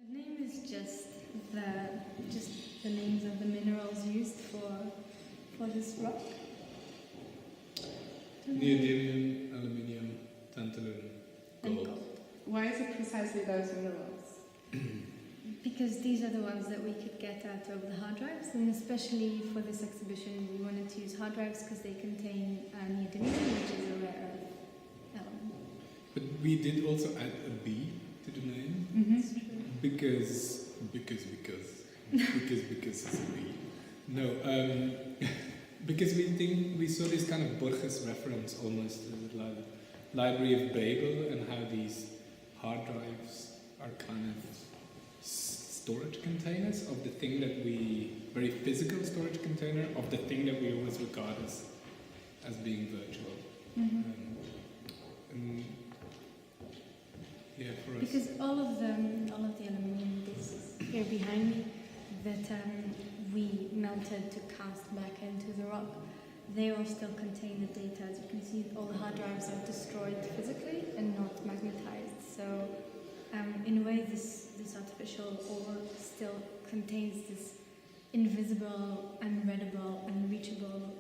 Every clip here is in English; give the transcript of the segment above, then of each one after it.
The name is just the names of the minerals used for this rock. Neodymium, aluminium, tantalum, gold. Why is it precisely those minerals? Because these are the ones that we could get out of the hard drives, and especially for this exhibition we wanted to use hard drives because they contain neodymium, which is a rare earth element. But we did also add a B to the name. That's true. Because it's a B. No, because we saw this kind of Borges reference almost to the Library of Babel, and how these hard drives are kind of storage containers of the thing that very physical storage container of the thing that we always regard as being virtual. Yeah, for us. Because all of the aluminium discs here behind me that we melted to cast back into the rock, they all still contain the data. As you can see, all the hard drives are destroyed physically and not magnetized. So in a way, this artificial ore still contains this invisible, unreadable, unreachable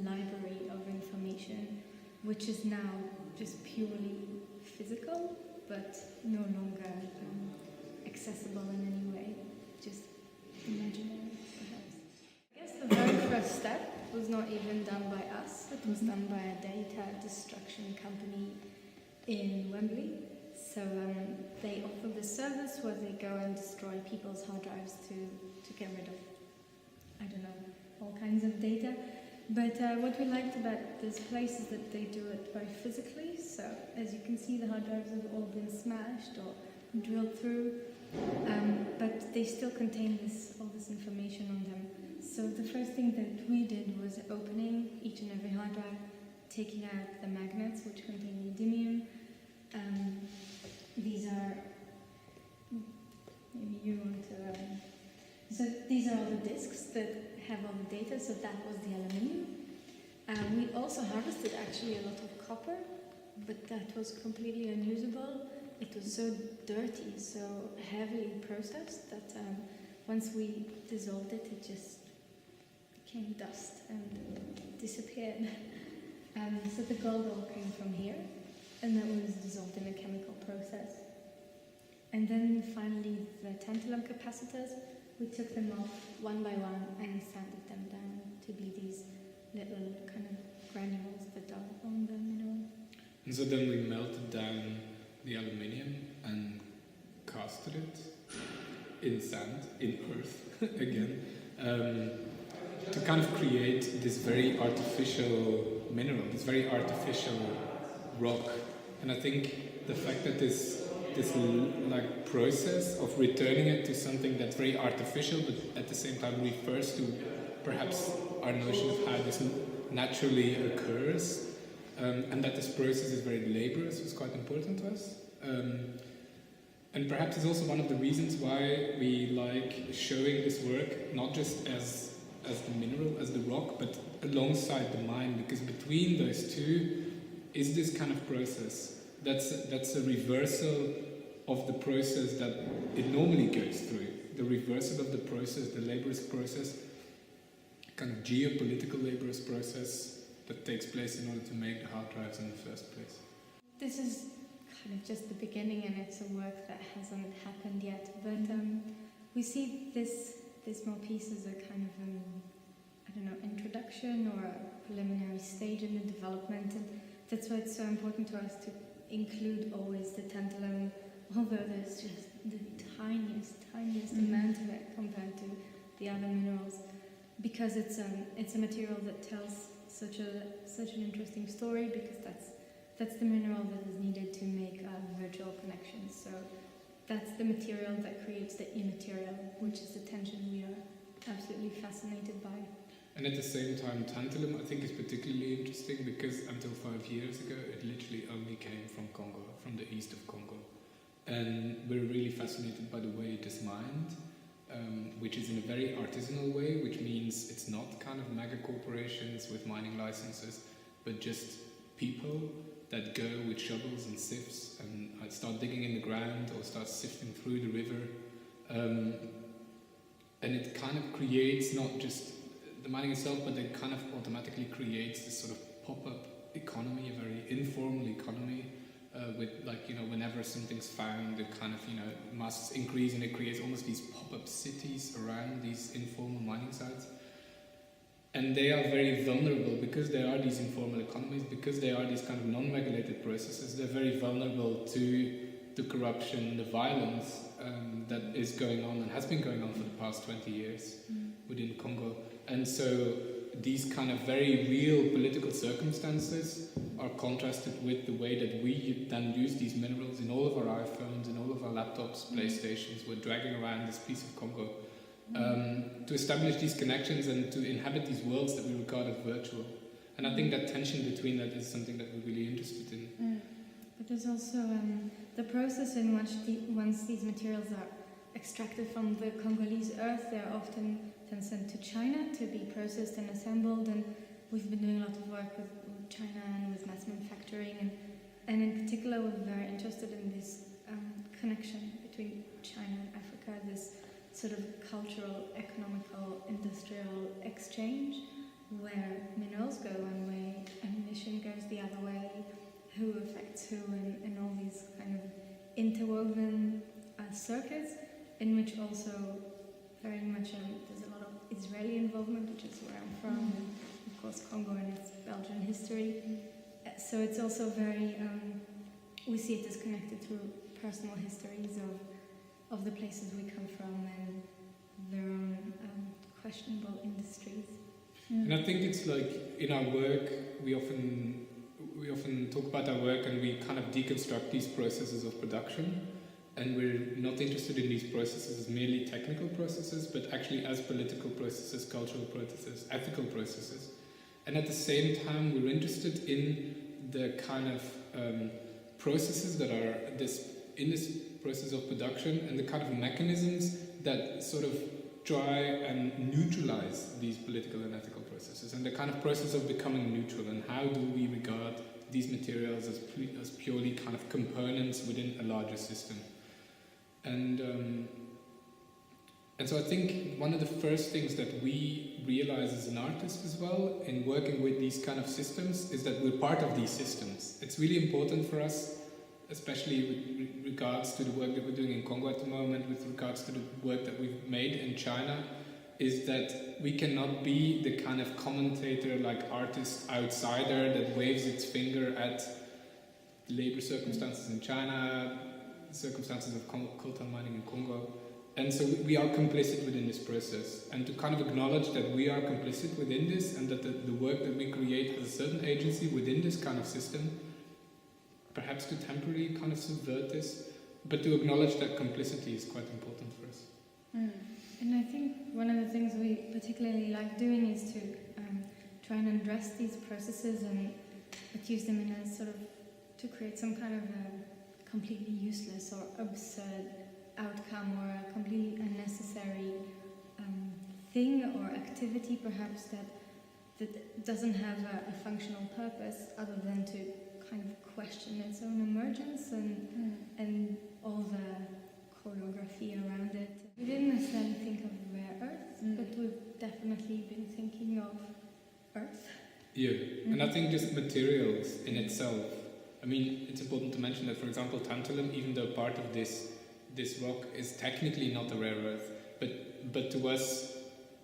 library of information, which is now just purely physical, but no longer accessible in any way, just imaginary, perhaps. I guess the very first step was not even done by us. It was done by a data destruction company in Wembley. So they offer the service where they go and destroy people's hard drives to get rid of, I don't know, all kinds of data. But what we liked about this place is that they do it very physically. So as you can see, the hard drives have all been smashed or drilled through, but they still contain all this information on them. So the first thing that we did was opening each and every hard drive, taking out the magnets which contain neodymium. These are, maybe you want to, so these are all the discs that have all the data, so that was the aluminium. We also harvested actually a lot of copper, but that was completely unusable. It was so dirty, so heavily processed that once we dissolved it, it just became dust and disappeared. So the gold all came from here, and that was dissolved in a chemical process. And then finally the tantalum capacitors, we took them off one by one and sanded them down to be these little kind of granules that are on the mineral. And so then we melted down the aluminium and casted it in sand, in earth again, to kind of create this very artificial mineral, this very artificial rock. And I think the fact that this like process of returning it to something that's very artificial, but at the same time refers to perhaps our notion of how this naturally occurs, and that this process is very laborious was quite important to us. And perhaps it's also one of the reasons why we like showing this work not just as the mineral, as the rock, but alongside the mine, because between those two is this kind of process. That's a reversal of the process that it normally goes through. The reversal of the process, the laborious process, kind of geopolitical laborious process that takes place in order to make the hard drives in the first place. This is kind of just the beginning, and it's a work that hasn't happened yet. But we see this small piece as a kind of I don't know, introduction or a preliminary stage in the development, and that's why it's so important to us to include always the tantalum, although there's just the tiniest amount of it compared to the other minerals, because it's a material that tells such an interesting story, because that's the mineral that is needed to make virtual connections. So that's the material that creates the immaterial, which is the tension we are absolutely fascinated by. And at the same time, tantalum I think is particularly interesting because until 5 years ago it literally only came from Congo, from the east of Congo. And we're really fascinated by the way it is mined, which is in a very artisanal way, which means it's not kind of mega corporations with mining licenses, but just people that go with shovels and sieves and start digging in the ground or start sifting through the river And it kind of creates not just the mining itself, but it kind of automatically creates this sort of pop-up economy, a very informal economy, with like, you know, whenever something's found, it kind of, you know, must increase, and it creates almost these pop-up cities around these informal mining sites. And they are very vulnerable because they are these informal economies, because they are these kind of non-regulated processes. They're very vulnerable to the corruption, the violence that is going on and has been going on for the past 20 years within Congo. And so these kind of very real political circumstances are contrasted with the way that we then use these minerals in all of our iPhones, in all of our laptops, PlayStations. We're dragging around this piece of Congo to establish these connections and to inhabit these worlds that we regard as virtual. And I think that tension between that is something that we're really interested in. But there's also the process in which once these materials are extracted from the Congolese earth, they're often then sent to China to be processed and assembled. And we've been doing a lot of work with China and with mass manufacturing. And in particular, we're very interested in this connection between China and Africa, this sort of cultural, economical, industrial exchange where minerals go one way, ammunition goes the other way, who affects who, and all these kind of interwoven circuits in which also very much there's a lot of Israeli involvement, which is where I'm from, and of course Congo and its Belgian history. So it's also very, we see it as connected through personal histories of the places we come from and their own questionable industries. And I think it's like in our work, we often talk about our work and we kind of deconstruct these processes of production, and we're not interested in these processes as merely technical processes, but actually as political processes, cultural processes, ethical processes. And at the same time, we're interested in the kind of processes that are in this process of production and the kind of mechanisms that sort of try and neutralize these political and ethical processes, and the kind of process of becoming neutral, and how do we regard these materials as purely kind of components within a larger system. And so I think one of the first things that we realize as an artist as well in working with these kind of systems is that we're part of these systems. It's really important for us, especially with regards to the work that we're doing in Congo at the moment, with regards to the work that we've made in China, is that we cannot be the kind of commentator, like artist outsider that waves its finger at labor circumstances in China, circumstances of coltan mining in Congo. And so we are complicit within this process. And to kind of acknowledge that we are complicit within this, and that the work that we create has a certain agency within this kind of system, perhaps to temporarily kind of subvert this, but to acknowledge that complicity is quite important for us. And I think one of the things we particularly like doing is to try and address these processes but use them in a sort of, to create some kind of a completely useless or absurd outcome, or a completely unnecessary thing or activity perhaps that doesn't have a functional purpose other than to kind of question its own emergence and all the choreography around it. We didn't necessarily think of rare earths, but we've definitely been thinking of earth. Yeah, and I think just materials in itself. I mean, it's important to mention that, for example, tantalum, even though part of this rock is technically not a rare earth, but to us,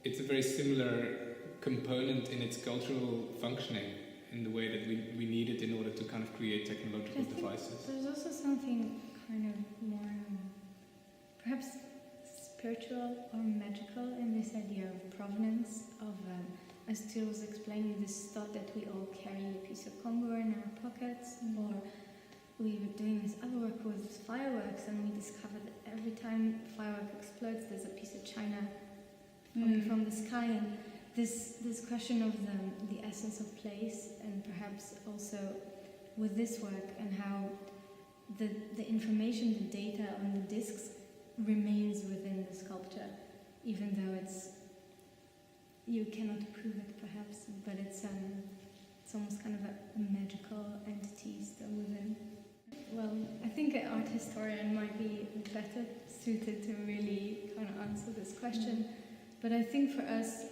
it's a very similar component in its cultural functioning, in the way that we need it in order to kind of create technological devices. There's also something kind of more perhaps spiritual or magical in this idea of provenance, of as Tuur was explaining, this thought that we all carry a piece of Congo in our pockets, or we were doing this other work with fireworks, and we discovered that every time a firework explodes, there's a piece of china falling from the sky. And this question of the essence of place, and perhaps also with this work, and how the information, the data on the discs remains within the sculpture, even though you cannot prove it perhaps, but it's almost kind of a magical entity still within. Well, I think artists historian might be better suited to really kind of answer this question. But I think for us,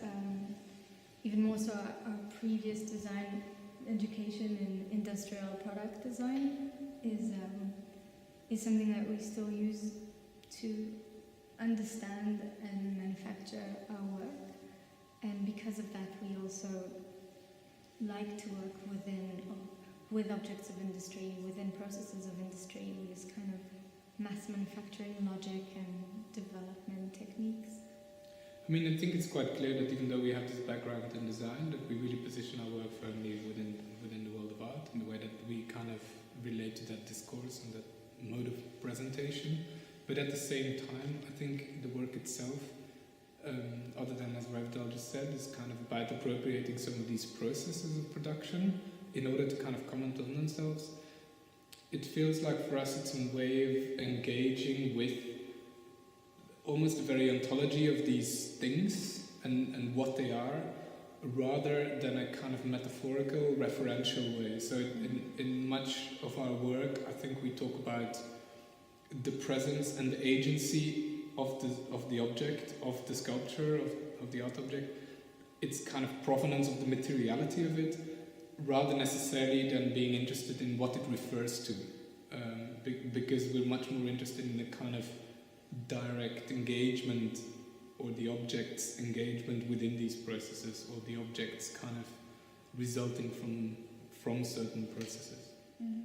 even more so our previous design education in industrial product design is something that we still use to understand and manufacture our work. And because of that, we also like to work with objects of industry, within processes of industry. We use kind of mass manufacturing logic and development techniques. I mean, I think it's quite clear that even though we have this background in design, that we really position our work firmly within the world of art, in the way that we kind of relate to that discourse and that mode of presentation. But at the same time, I think the work itself, other than, as Revital just said, is kind of about appropriating some of these processes of production in order to kind of comment on themselves. It feels like for us it's a way of engaging with almost the very ontology of these things and what they are, rather than a kind of metaphorical, referential way. So in much of our work, I think we talk about the presence and the agency of the object, of the sculpture, of the art object. It's kind of provenance of the materiality of it, rather necessarily than being interested in what it refers to, because we're much more interested in the kind of direct engagement or the object's engagement within these processes, or the objects kind of resulting from certain processes. Mm.